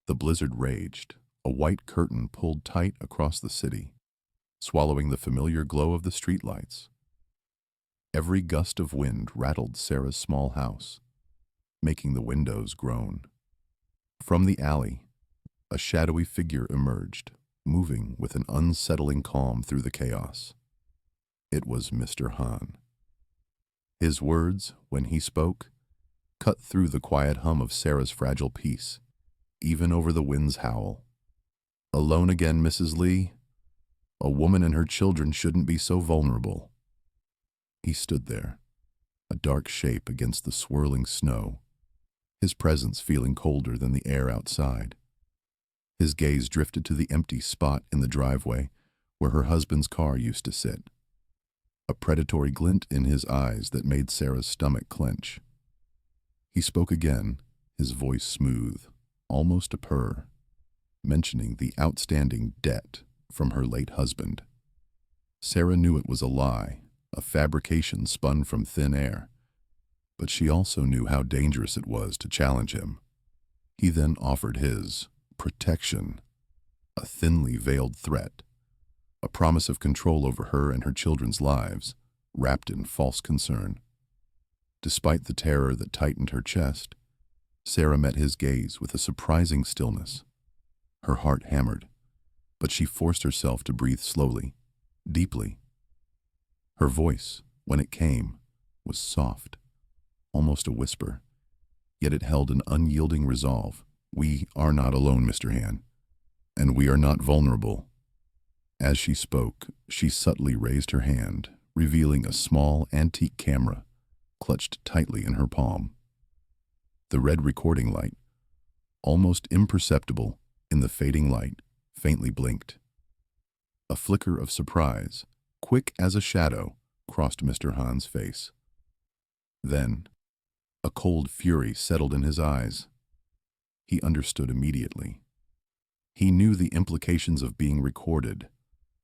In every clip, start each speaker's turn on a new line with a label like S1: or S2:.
S1: The blizzard raged, a white curtain pulled tight across the city, swallowing the familiar glow of the streetlights. Every gust of wind rattled Sarah's small house, making the windows groan. From the alley, a shadowy figure emerged, moving with an unsettling calm through the chaos. It was Mr. Han. His words, when he spoke, cut through the quiet hum of Sarah's fragile peace, even over the wind's howl. "Alone again, Mrs. Lee? A woman and her children shouldn't be so vulnerable." He stood there, a dark shape against the swirling snow, his presence feeling colder than the air outside. His gaze drifted to the empty spot in the driveway where her husband's car used to sit, a predatory glint in his eyes that made Sarah's stomach clench. He spoke again, his voice smooth, almost a purr, mentioning the outstanding debt from her late husband. Sarah knew it was a lie, a fabrication spun from thin air, but she also knew how dangerous it was to challenge him. He then offered his protection, a thinly veiled threat, a promise of control over her and her children's lives, wrapped in false concern. Despite the terror that tightened her chest, Sarah met his gaze with a surprising stillness. Her heart hammered, but she forced herself to breathe slowly, deeply. Her voice, when it came, was soft, almost a whisper, yet it held an unyielding resolve. "We are not alone, Mr. Han, and we are not vulnerable." As she spoke, she subtly raised her hand, revealing a small antique camera clutched tightly in her palm. The red recording light, almost imperceptible in the fading light, faintly blinked. A flicker of surprise, quick as a shadow, crossed Mr. Han's face. Then, a cold fury settled in his eyes. He understood immediately. He knew the implications of being recorded,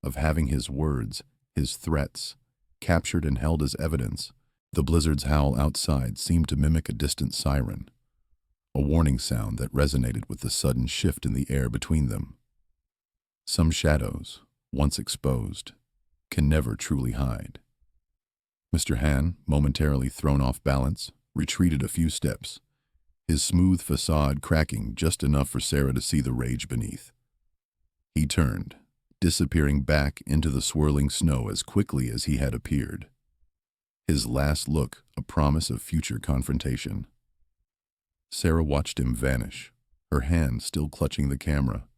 S1: of having his words, his threats, captured and held as evidence. The blizzard's howl outside seemed to mimic a distant siren, a warning sound that resonated with the sudden shift in the air between them. Some shadows, once exposed, can never truly hide. Mr. Han, momentarily thrown off balance, retreated a few steps, his smooth facade cracking just enough for Sarah to see the rage beneath. He turned, disappearing back into the swirling snow as quickly as he had appeared. His last look a promise of future confrontation. Sarah watched him vanish, her hand still clutching the camera,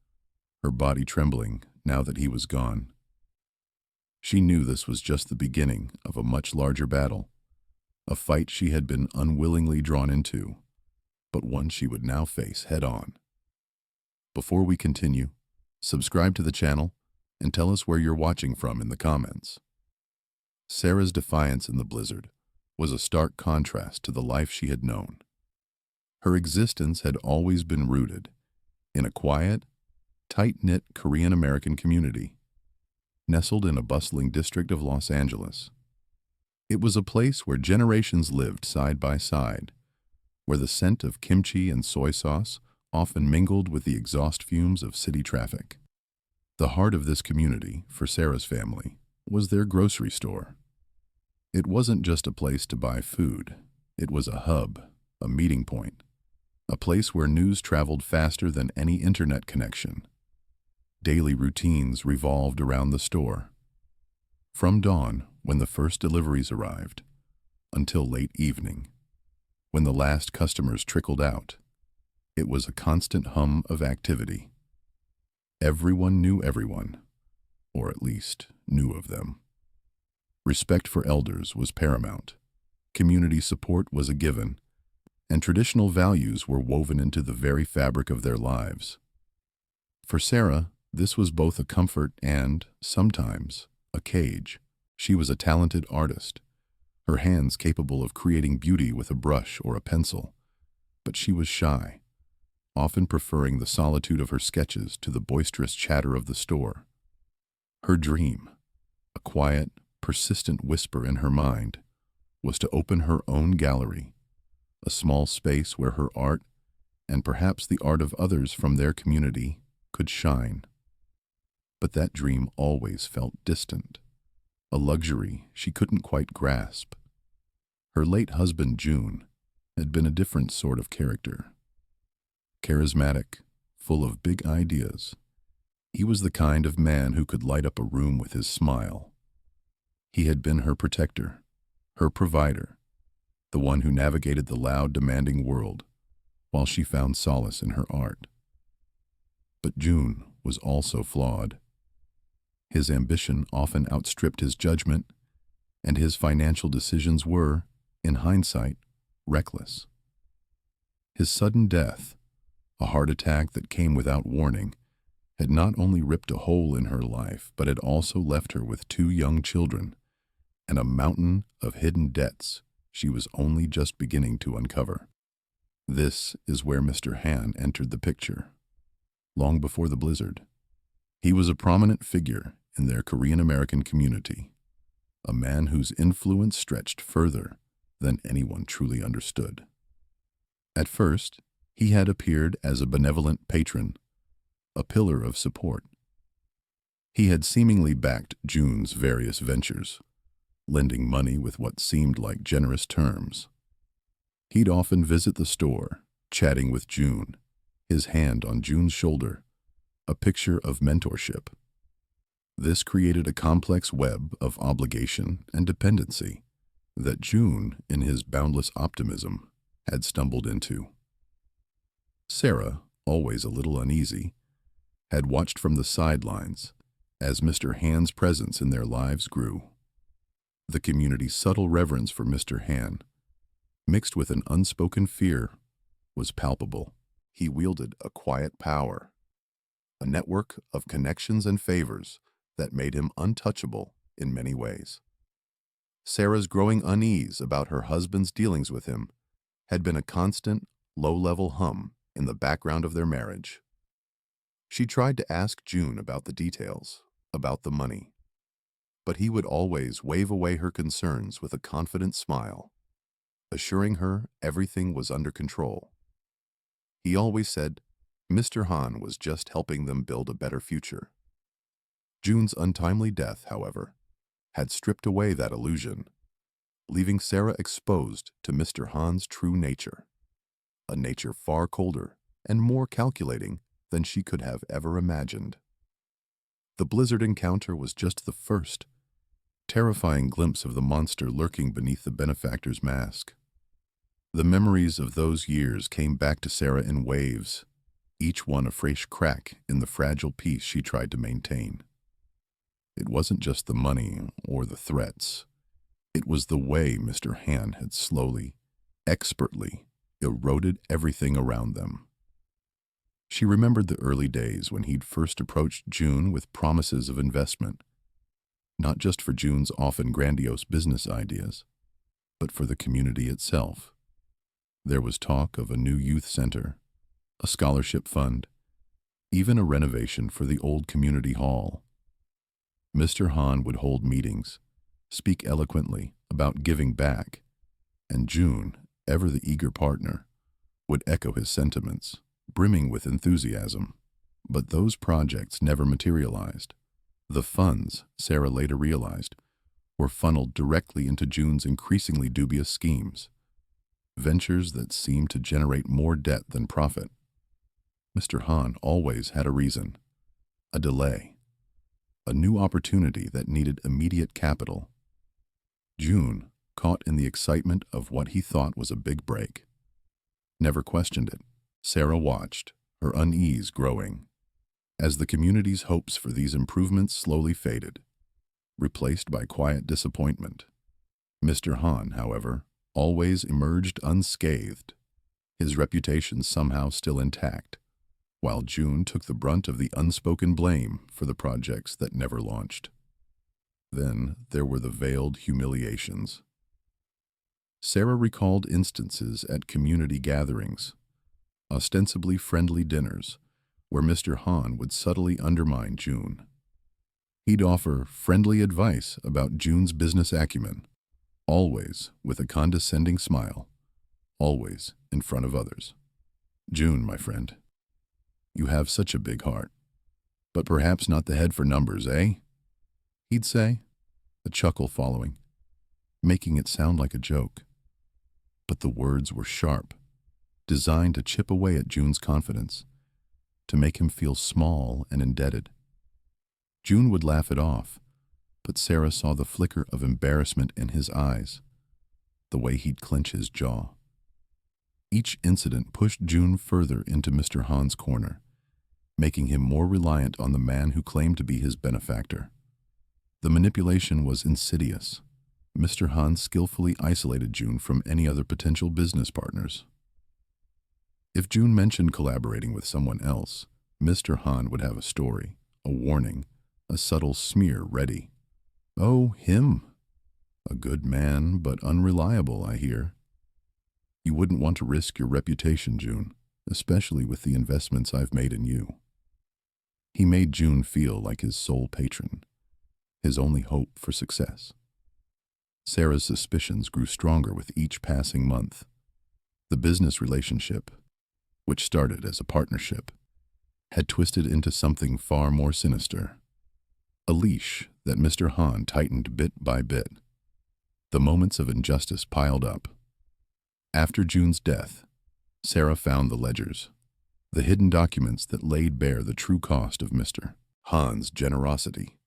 S1: her body trembling now that he was gone. She knew this was just the beginning of a much larger battle, a fight she had been unwillingly drawn into, but one she would now face head-on. Before we continue, subscribe to the channel and tell us where you're watching from in the comments. Sarah's defiance in the blizzard was a stark contrast to the life she had known. Her existence had always been rooted in a quiet, tight-knit Korean-American community, nestled in a bustling district of Los Angeles. It was a place where generations lived side by side, where the scent of kimchi and soy sauce often mingled with the exhaust fumes of city traffic. The heart of this community, for Sarah's family, was their grocery store. It wasn't just a place to buy food. It was a hub, a meeting point, a place where news traveled faster than any internet connection. Daily routines revolved around the store. From dawn, when the first deliveries arrived, until late evening, when the last customers trickled out, it was a constant hum of activity. Everyone knew everyone, or at least knew of them. Respect for elders was paramount, community support was a given, and traditional values were woven into the very fabric of their lives. For Sarah, this was both a comfort and, sometimes, a cage. She was a talented artist, her hands capable of creating beauty with a brush or a pencil, but she was shy, often preferring the solitude of her sketches to the boisterous chatter of the store. Her dream, a quiet, persistent whisper in her mind, was to open her own gallery, a small space where her art, and perhaps the art of others from their community could shine. But that dream always felt distant, a luxury she couldn't quite grasp. Her late husband, June, had been a different sort of character. Charismatic, full of big ideas. He was the kind of man who could light up a room with his smile. He had been her protector, her provider, the one who navigated the loud, demanding world, while she found solace in her art. But June was also flawed. His ambition often outstripped his judgment, and his financial decisions were, in hindsight, reckless. His sudden death, a heart attack that came without warning, had not only ripped a hole in her life, but had also left her with 2 young children and a mountain of hidden debts she was only just beginning to uncover. This is where Mr. Han entered the picture. Long before the blizzard, he was a prominent figure in their Korean-American community, a man whose influence stretched further than anyone truly understood. At first, he had appeared as a benevolent patron, a pillar of support. He had seemingly backed June's various ventures, lending money with what seemed like generous terms. He'd often visit the store, chatting with June, his hand on June's shoulder, a picture of mentorship. This created a complex web of obligation and dependency that June, in his boundless optimism, had stumbled into. Sarah, always a little uneasy, had watched from the sidelines as Mr. Han's presence in their lives grew. The community's subtle reverence for Mr. Han, mixed with an unspoken fear, was palpable. He wielded a quiet power, a network of connections and favors that made him untouchable in many ways. Sarah's growing unease about her husband's dealings with him had been a constant, low-level hum in the background of their marriage. She tried to ask June about the details, about the money, but he would always wave away her concerns with a confident smile, assuring her everything was under control. He always said Mr. Han was just helping them build a better future. June's untimely death, however, had stripped away that illusion, leaving Sarah exposed to Mr. Han's true nature, a nature far colder and more calculating than she could have ever imagined. The blizzard encounter was just the first, terrifying glimpse of the monster lurking beneath the benefactor's mask. The memories of those years came back to Sarah in waves, each one a fresh crack in the fragile peace she tried to maintain. It wasn't just the money or the threats. It was the way Mr. Han had slowly, expertly eroded everything around them. She remembered the early days when he'd first approached June with promises of investment, not just for June's often grandiose business ideas, but for the community itself. There was talk of a new youth center, a scholarship fund, even a renovation for the old community hall. Mr. Han would hold meetings, speak eloquently about giving back, and June, ever the eager partner, would echo his sentiments, brimming with enthusiasm. But those projects never materialized. The funds, Sarah later realized, were funneled directly into June's increasingly dubious schemes, ventures that seemed to generate more debt than profit. Mr. Han always had a reason, a delay, a new opportunity that needed immediate capital. June, caught in the excitement of what he thought was a big break, never questioned it. Sarah watched, her unease growing, as the community's hopes for these improvements slowly faded, replaced by quiet disappointment. Mr. Han, however, always emerged unscathed, his reputation somehow still intact, while June took the brunt of the unspoken blame for the projects that never launched. Then there were the veiled humiliations. Sarah recalled instances at community gatherings, ostensibly friendly dinners, where Mr. Han would subtly undermine June. He'd offer friendly advice about June's business acumen, always with a condescending smile, always in front of others. June, my friend, you have such a big heart, but perhaps not the head for numbers, eh? He'd say, a chuckle following, making it sound like a joke. But the words were sharp, designed to chip away at June's confidence, to make him feel small and indebted. June would laugh it off, but Sarah saw the flicker of embarrassment in his eyes, the way he'd clench his jaw. Each incident pushed June further into Mr. Hahn's corner, making him more reliant on the man who claimed to be his benefactor. The manipulation was insidious. Mr. Hahn skillfully isolated June from any other potential business partners. If June mentioned collaborating with someone else, Mr. Hahn would have a story, a warning, a subtle smear ready. Oh, him. A good man, but unreliable, I hear. You wouldn't want to risk your reputation, June, especially with the investments I've made in you. He made June feel like his sole patron, his only hope for success. Sarah's suspicions grew stronger with each passing month. The business relationship, which started as a partnership, had twisted into something far more sinister. A leash that Mr. Hahn tightened bit by bit. The moments of injustice piled up. After June's death, Sarah found the ledgers, the hidden documents that laid bare the true cost of Mr. Hahn's generosity.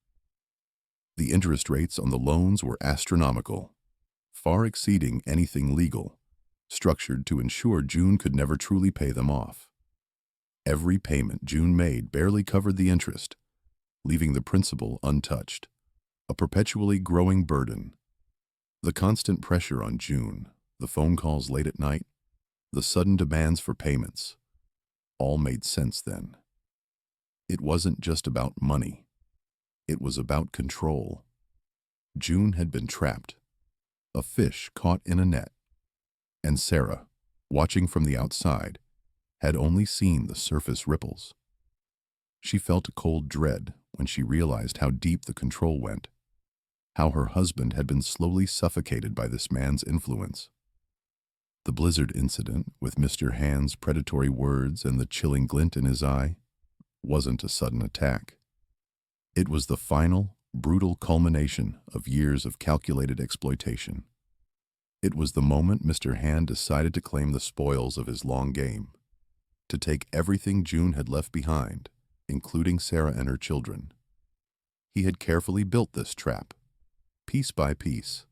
S1: The interest rates on the loans were astronomical, far exceeding anything legal, structured to ensure June could never truly pay them off. Every payment June made barely covered the interest, leaving the principal untouched, a perpetually growing burden. The constant pressure on June, the phone calls late at night, the sudden demands for payments, all made sense then. It wasn't just about money. It was about control. June had been trapped, a fish caught in a net, and Sarah, watching from the outside, had only seen the surface ripples. She felt a cold dread when she realized how deep the control went, how her husband had been slowly suffocated by this man's influence. The blizzard incident, with Mr. Hahn's predatory words and the chilling glint in his eye, wasn't a sudden attack. It was the final, brutal culmination of years of calculated exploitation. It was the moment Mr. Hahn decided to claim the spoils of his long game, to take everything June had left behind, including Sarah and her children. He had carefully built this trap, piece by piece,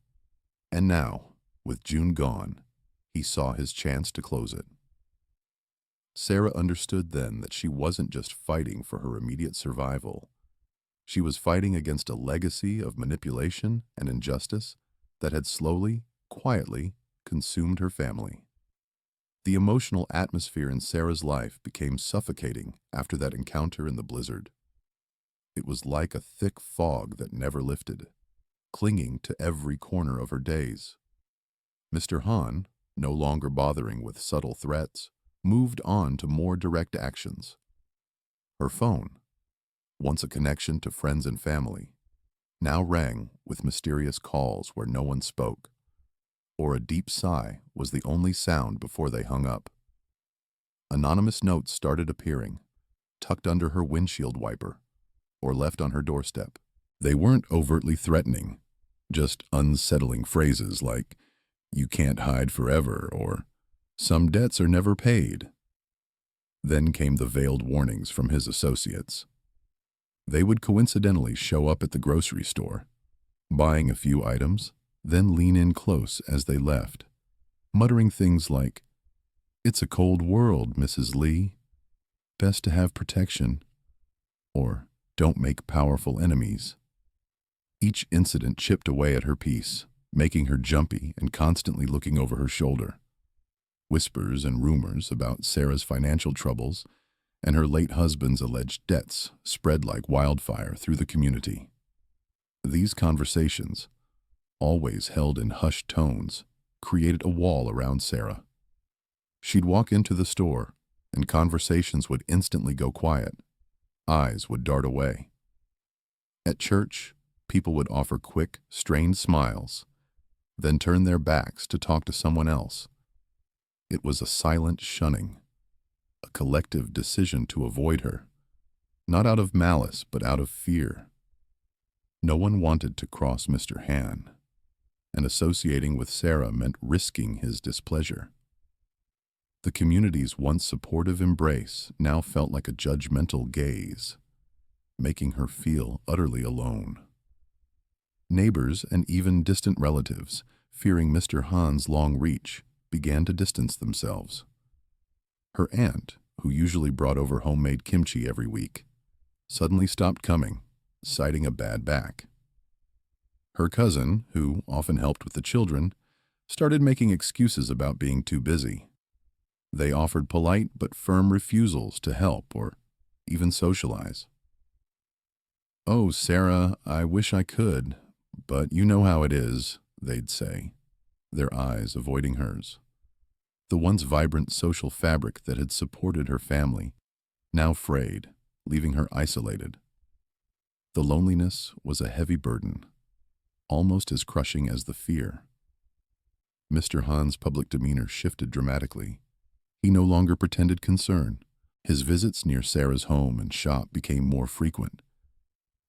S1: and now, with June gone, he saw his chance to close it. Sarah understood then that she wasn't just fighting for her immediate survival. She was fighting against a legacy of manipulation and injustice that had slowly, quietly consumed her family. The emotional atmosphere in Sarah's life became suffocating after that encounter in the blizzard. It was like a thick fog that never lifted, clinging to every corner of her days. Mr. Hahn, no longer bothering with subtle threats, moved on to more direct actions. Her phone, once a connection to friends and family, now rang with mysterious calls where no one spoke, or a deep sigh was the only sound before they hung up. Anonymous notes started appearing, tucked under her windshield wiper, or left on her doorstep. They weren't overtly threatening, just unsettling phrases like, "You can't hide forever," or "Some debts are never paid." Then came the veiled warnings from his associates. They would coincidentally show up at the grocery store, buying a few items, then lean in close as they left, muttering things like, "It's a cold world, Mrs. Lee. Best to have protection," or "Don't make powerful enemies." Each incident chipped away at her peace, making her jumpy and constantly looking over her shoulder. Whispers and rumors about Sarah's financial troubles and her late husband's alleged debts spread like wildfire through the community. These conversations, always held in hushed tones, created a wall around Sarah. She'd walk into the store, and conversations would instantly go quiet. Eyes would dart away. At church, people would offer quick, strained smiles, then turn their backs to talk to someone else. It was a silent shunning, a collective decision to avoid her, not out of malice but out of fear. No one wanted to cross Mr. Han, and associating with Sarah meant risking his displeasure. The community's once supportive embrace now felt like a judgmental gaze, making her feel utterly alone. Neighbors and even distant relatives, fearing Mr. Han's long reach, began to distance themselves. Her aunt, who usually brought over homemade kimchi every week, suddenly stopped coming, citing a bad back. Her cousin, who often helped with the children, started making excuses about being too busy. They offered polite but firm refusals to help or even socialize. "Oh, Sarah, I wish I could, but you know how it is," they'd say, their eyes avoiding hers. The once vibrant social fabric that had supported her family, now frayed, leaving her isolated. The loneliness was a heavy burden, almost as crushing as the fear. Mr. Han's public demeanor shifted dramatically. He no longer pretended concern. His visits near Sarah's home and shop became more frequent,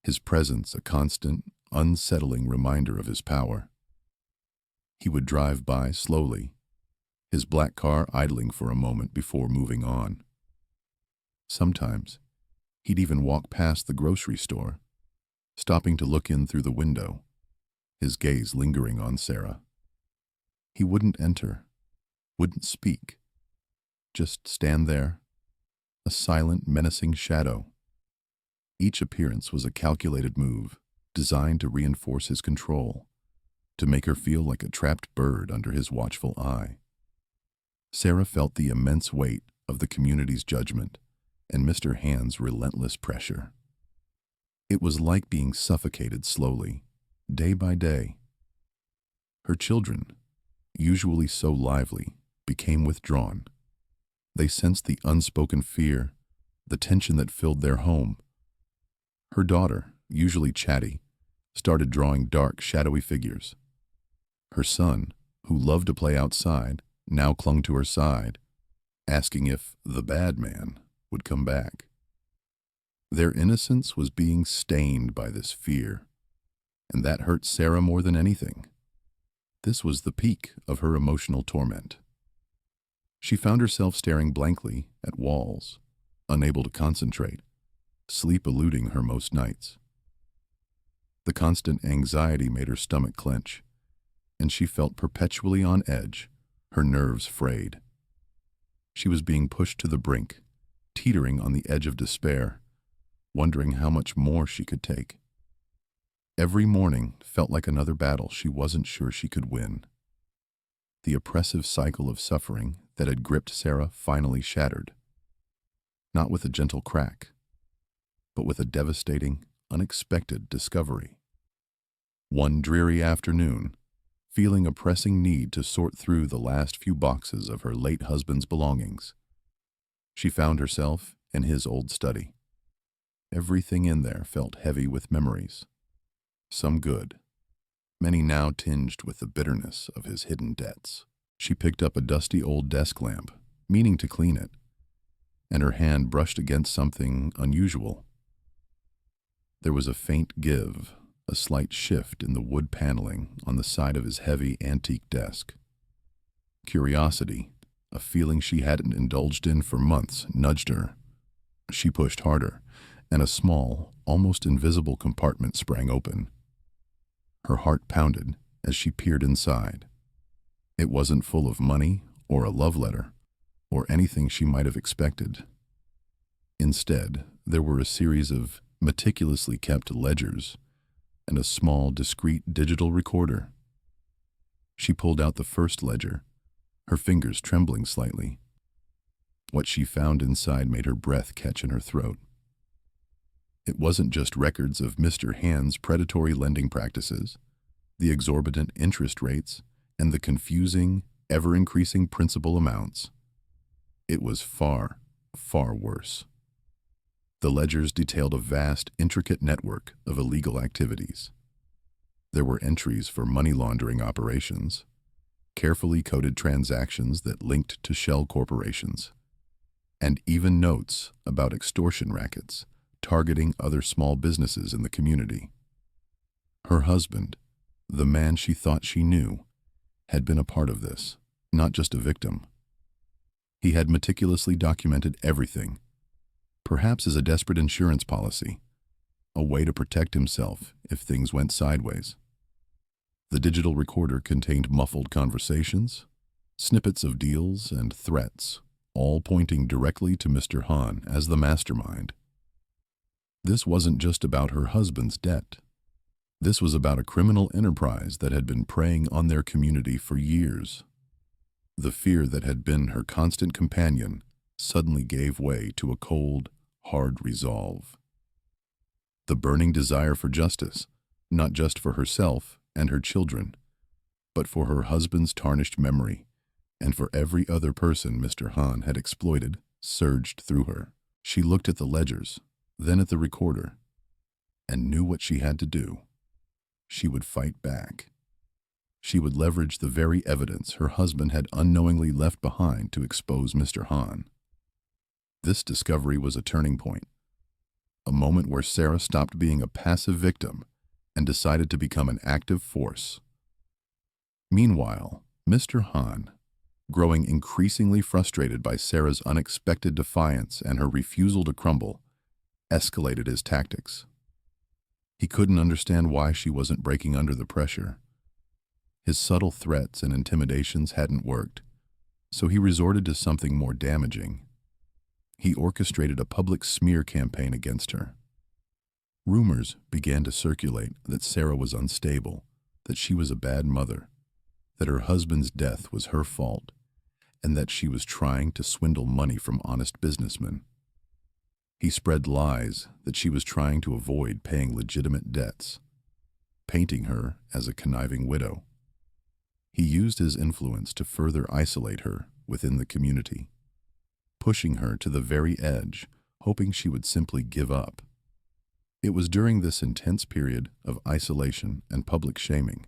S1: his presence a constant, unsettling reminder of his power. He would drive by slowly, his black car idling for a moment before moving on. Sometimes, he'd even walk past the grocery store, stopping to look in through the window, his gaze lingering on Sarah. He wouldn't enter, wouldn't speak, just stand there, a silent, menacing shadow. Each appearance was a calculated move, designed to reinforce his control, to make her feel like a trapped bird under his watchful eye. Sarah felt the immense weight of the community's judgment and Mr. Han's relentless pressure. It was like being suffocated slowly, day by day. Her children, usually so lively, became withdrawn. They sensed the unspoken fear, the tension that filled their home. Her daughter, usually chatty, started drawing dark, shadowy figures. Her son, who loved to play outside, now clung to her side, asking if the bad man would come back. Their innocence was being stained by this fear, and that hurt Sarah more than anything. This was the peak of her emotional torment. She found herself staring blankly at walls, unable to concentrate, sleep eluding her most nights. The constant anxiety made her stomach clench, and she felt perpetually on edge, her nerves frayed. She was being pushed to the brink, teetering on the edge of despair, wondering how much more she could take. Every morning felt like another battle she wasn't sure she could win. The oppressive cycle of suffering that had gripped Sarah finally shattered, not with a gentle crack, but with a devastating, unexpected discovery. One dreary afternoon, feeling a pressing need to sort through the last few boxes of her late husband's belongings, she found herself in his old study. Everything in there felt heavy with memories, some good, many now tinged with the bitterness of his hidden debts. She picked up a dusty old desk lamp, meaning to clean it, and her hand brushed against something unusual. There was a faint give, a slight shift in the wood paneling on the side of his heavy antique desk. Curiosity, a feeling she hadn't indulged in for months, nudged her. She pushed harder, and a small, almost invisible compartment sprang open. Her heart pounded as she peered inside. It wasn't full of money or a love letter or anything she might have expected. Instead, there were a series of meticulously kept ledgers and a small, discreet digital recorder. She pulled out the first ledger, her fingers trembling slightly. What she found inside made her breath catch in her throat. It wasn't just records of Mr. Han's predatory lending practices, the exorbitant interest rates, and the confusing, ever-increasing principal amounts. It was far, far worse. The ledgers detailed a vast, intricate network of illegal activities. There were entries for money laundering operations, carefully coded transactions that linked to shell corporations, and even notes about extortion rackets targeting other small businesses in the community. Her husband, the man she thought she knew, had been a part of this, not just a victim. He had meticulously documented everything, perhaps as a desperate insurance policy, a way to protect himself if things went sideways. The digital recorder contained muffled conversations, snippets of deals, and threats, all pointing directly to Mr. Han as the mastermind. This wasn't just about her husband's debt. This was about a criminal enterprise that had been preying on their community for years. The fear that had been her constant companion suddenly gave way to a cold, hard resolve. The burning desire for justice, not just for herself and her children, but for her husband's tarnished memory and for every other person Mr. Han had exploited, surged through her. She looked at the ledgers, then at the recorder, and knew what she had to do. She would fight back. She would leverage the very evidence her husband had unknowingly left behind to expose Mr. Han. This discovery was a turning point, a moment where Sarah stopped being a passive victim and decided to become an active force. Meanwhile, Mr. Han, growing increasingly frustrated by Sarah's unexpected defiance and her refusal to crumble, escalated his tactics. He couldn't understand why she wasn't breaking under the pressure. His subtle threats and intimidations hadn't worked, so he resorted to something more damaging. He orchestrated a public smear campaign against her. Rumors began to circulate that Sarah was unstable, that she was a bad mother, that her husband's death was her fault, and that she was trying to swindle money from honest businessmen. He spread lies that she was trying to avoid paying legitimate debts, painting her as a conniving widow. He used his influence to further isolate her within the community, pushing her to the very edge, hoping she would simply give up. It was during this intense period of isolation and public shaming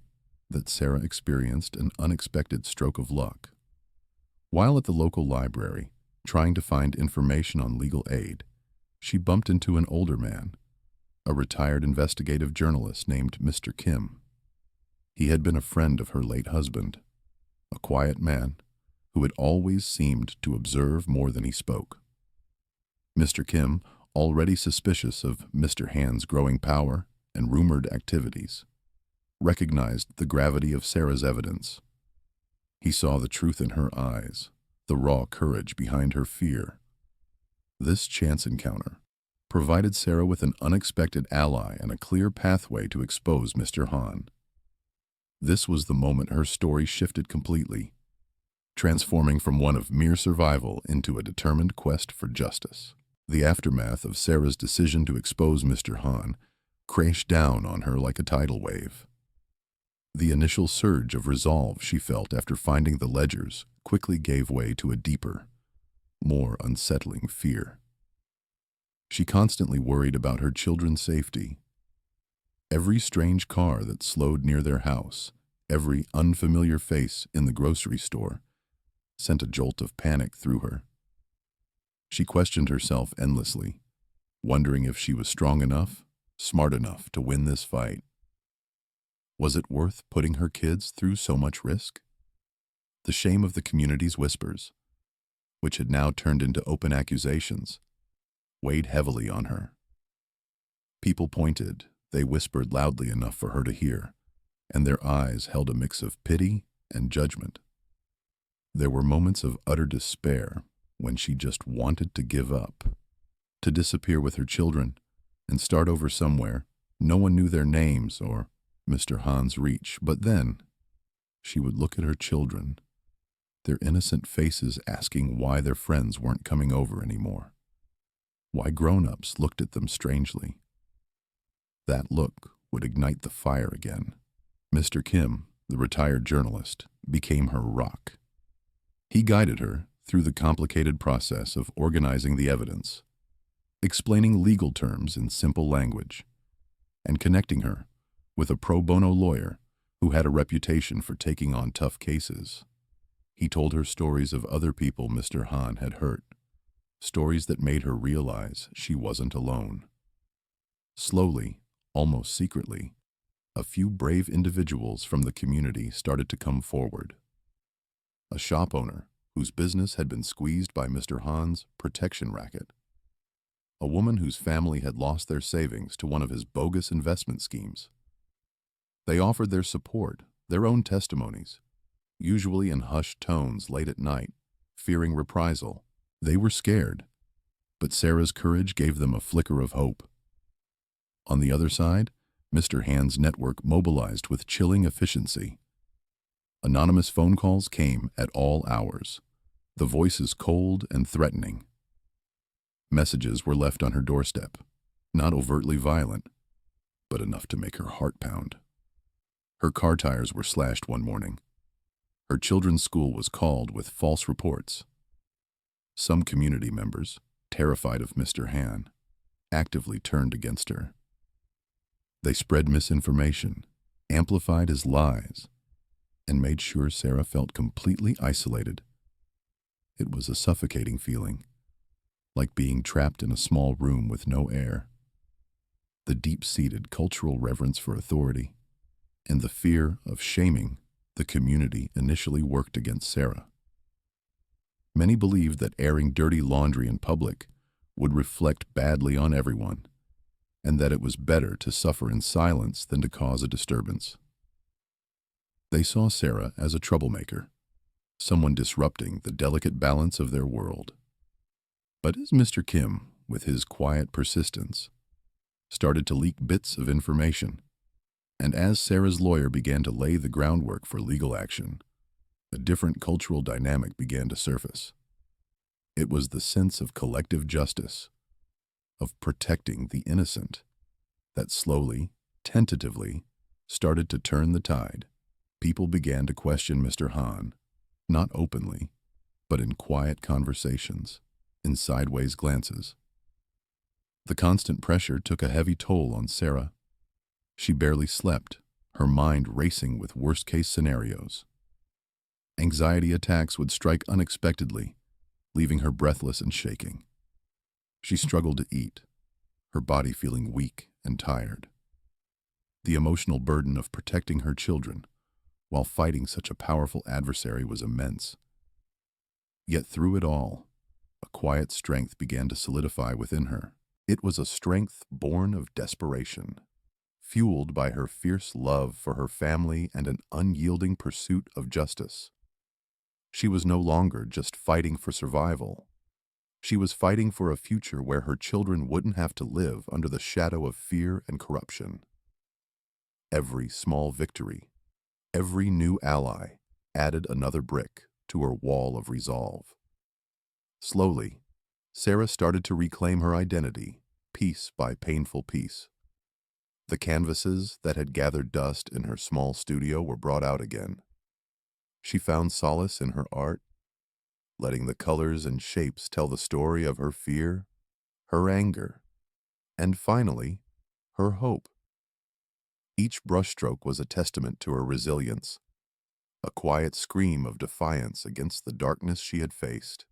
S1: that Sarah experienced an unexpected stroke of luck. While at the local library, trying to find information on legal aid, she bumped into an older man, a retired investigative journalist named Mr. Kim. He had been a friend of her late husband, a quiet man who had always seemed to observe more than he spoke. Mr. Kim, already suspicious of Mr. Han's growing power and rumored activities, recognized the gravity of Sarah's evidence. He saw the truth in her eyes, the raw courage behind her fear. This chance encounter provided Sarah with an unexpected ally and a clear pathway to expose Mr. Han. This was the moment her story shifted completely, transforming from one of mere survival into a determined quest for justice. The aftermath of Sarah's decision to expose Mr. Han crashed down on her like a tidal wave. The initial surge of resolve she felt after finding the ledgers quickly gave way to a deeper, more unsettling fear. She constantly worried about her children's safety. Every strange car that slowed near their house, every unfamiliar face in the grocery store, sent a jolt of panic through her. She questioned herself endlessly, wondering if she was strong enough, smart enough to win this fight. Was it worth putting her kids through so much risk? The shame of the community's whispers, which had now turned into open accusations, weighed heavily on her. People pointed, they whispered loudly enough for her to hear, and their eyes held a mix of pity and judgment. There were moments of utter despair when she just wanted to give up, to disappear with her children and start over somewhere no one knew their names or Mr. Han's reach. But then she would look at her children, their innocent faces asking why their friends weren't coming over anymore, why grown-ups looked at them strangely. That look would ignite the fire again. Mr. Kim, the retired journalist, became her rock. He guided her through the complicated process of organizing the evidence, explaining legal terms in simple language, and connecting her with a pro bono lawyer who had a reputation for taking on tough cases. He told her stories of other people Mr. Han had hurt, stories that made her realize she wasn't alone. Slowly, almost secretly, a few brave individuals from the community started to come forward. A shop owner whose business had been squeezed by Mr. Han's protection racket. A woman whose family had lost their savings to one of his bogus investment schemes. They offered their support, their own testimonies, usually in hushed tones late at night, fearing reprisal. They were scared, but Sarah's courage gave them a flicker of hope. On the other side, Mr. Hand's network mobilized with chilling efficiency. Anonymous phone calls came at all hours, the voices cold and threatening. Messages were left on her doorstep, not overtly violent, but enough to make her heart pound. Her car tires were slashed one morning. Her children's school was called with false reports. Some community members, terrified of Mr. Han, actively turned against her. They spread misinformation, amplified his lies, and made sure Sarah felt completely isolated. It was a suffocating feeling, like being trapped in a small room with no air. The deep-seated cultural reverence for authority and the fear of shaming the community initially worked against Sarah. Many believed that airing dirty laundry in public would reflect badly on everyone, and that it was better to suffer in silence than to cause a disturbance. They saw Sarah as a troublemaker, someone disrupting the delicate balance of their world. But as Mr. Kim, with his quiet persistence, started to leak bits of information, and as Sarah's lawyer began to lay the groundwork for legal action, a different cultural dynamic began to surface. It was the sense of collective justice, of protecting the innocent, that slowly, tentatively, started to turn the tide. People began to question Mr. Han, not openly, but in quiet conversations, in sideways glances. The constant pressure took a heavy toll on Sarah. She barely slept, her mind racing with worst-case scenarios. Anxiety attacks would strike unexpectedly, leaving her breathless and shaking. She struggled to eat, her body feeling weak and tired. The emotional burden of protecting her children while fighting such a powerful adversary was immense. Yet through it all, a quiet strength began to solidify within her. It was a strength born of desperation, fueled by her fierce love for her family and an unyielding pursuit of justice. She was no longer just fighting for survival. She was fighting for a future where her children wouldn't have to live under the shadow of fear and corruption. Every small victory, every new ally, added another brick to her wall of resolve. Slowly, Sarah started to reclaim her identity, piece by painful piece. The canvases that had gathered dust in her small studio were brought out again. She found solace in her art, letting the colors and shapes tell the story of her fear, her anger, and finally, her hope. Each brushstroke was a testament to her resilience, a quiet scream of defiance against the darkness she had faced.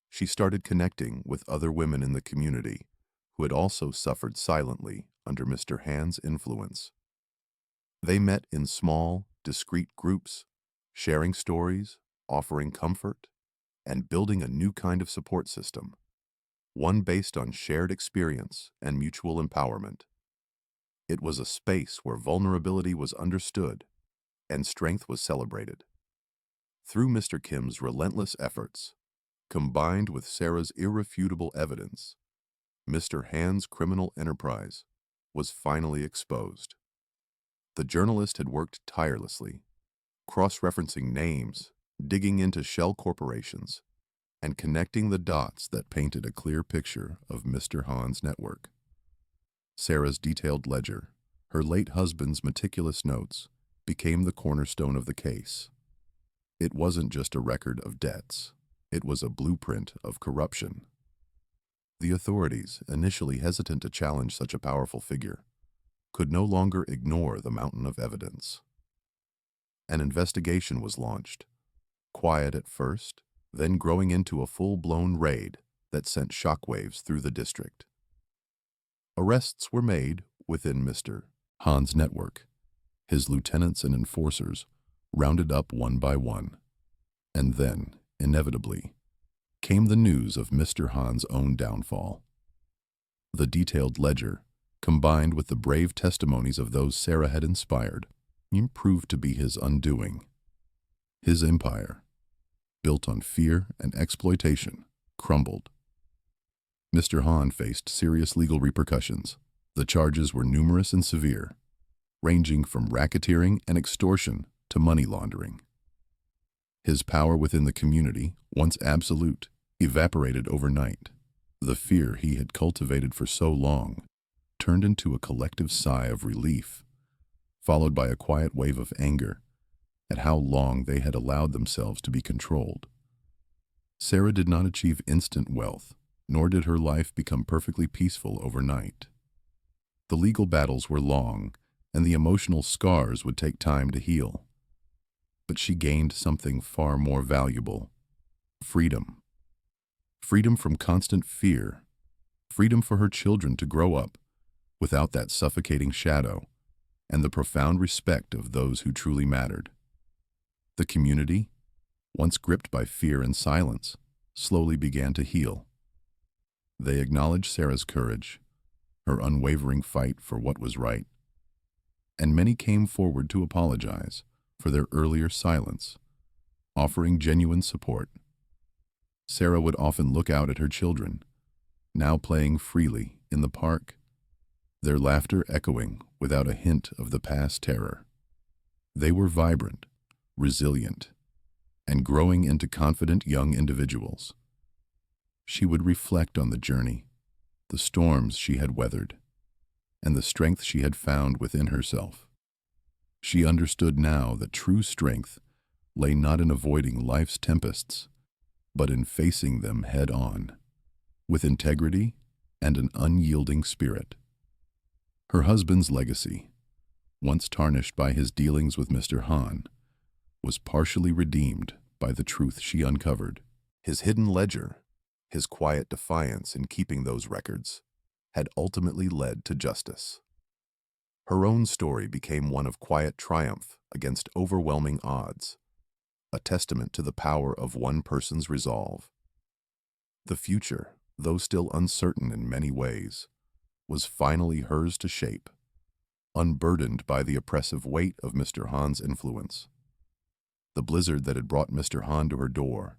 S1: She started connecting with other women in the community who had also suffered silently under Mr. Han's influence. They met in small, discreet groups, sharing stories, offering comfort, and building a new kind of support system, one based on shared experience and mutual empowerment. It was a space where vulnerability was understood and strength was celebrated. Through Mr. Kim's relentless efforts, combined with Sarah's irrefutable evidence, Mr. Han's criminal enterprise was finally exposed. The journalist had worked tirelessly, cross-referencing names, digging into shell corporations, and connecting the dots that painted a clear picture of Mr. Han's network. Sarah's detailed ledger, her late husband's meticulous notes, became the cornerstone of the case. It wasn't just a record of debts. It was a blueprint of corruption. The authorities, initially hesitant to challenge such a powerful figure, could no longer ignore the mountain of evidence. An investigation was launched, quiet at first, then growing into a full-blown raid that sent shockwaves through the district. Arrests were made within Mr. Han's network. His lieutenants and enforcers rounded up one by one. And then, inevitably, came the news of Mr. Han's own downfall. The detailed ledger, combined with the brave testimonies of those Sarah had inspired, proved to be his undoing. His empire, built on fear and exploitation, crumbled. Mr. Han faced serious legal repercussions. The charges were numerous and severe, ranging from racketeering and extortion to money laundering. His power within the community, once absolute, evaporated overnight. The fear he had cultivated for so long turned into a collective sigh of relief, followed by a quiet wave of anger at how long they had allowed themselves to be controlled. Sarah did not achieve instant wealth, nor did her life become perfectly peaceful overnight. The legal battles were long, and the emotional scars would take time to heal. But she gained something far more valuable: freedom. Freedom from constant fear. Freedom for her children to grow up without that suffocating shadow, and the profound respect of those who truly mattered. The community, once gripped by fear and silence, slowly began to heal. They acknowledged Sarah's courage, her unwavering fight for what was right, and many came forward to apologize for their earlier silence, offering genuine support. Sarah would often look out at her children, now playing freely in the park, their laughter echoing without a hint of the past terror. They were vibrant, resilient, and growing into confident young individuals. She would reflect on the journey, the storms she had weathered, and the strength she had found within herself. She understood now that true strength lay not in avoiding life's tempests, but in facing them head-on, with integrity and an unyielding spirit. Her husband's legacy, once tarnished by his dealings with Mr. Han, was partially redeemed by the truth she uncovered. His hidden ledger, his quiet defiance in keeping those records, had ultimately led to justice. Her own story became one of quiet triumph against overwhelming odds, a testament to the power of one person's resolve. The future, though still uncertain in many ways, was finally hers to shape, unburdened by the oppressive weight of Mr. Han's influence. The blizzard that had brought Mr. Han to her door,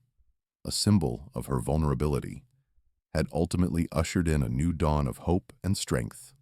S1: a symbol of her vulnerability, had ultimately ushered in a new dawn of hope and strength.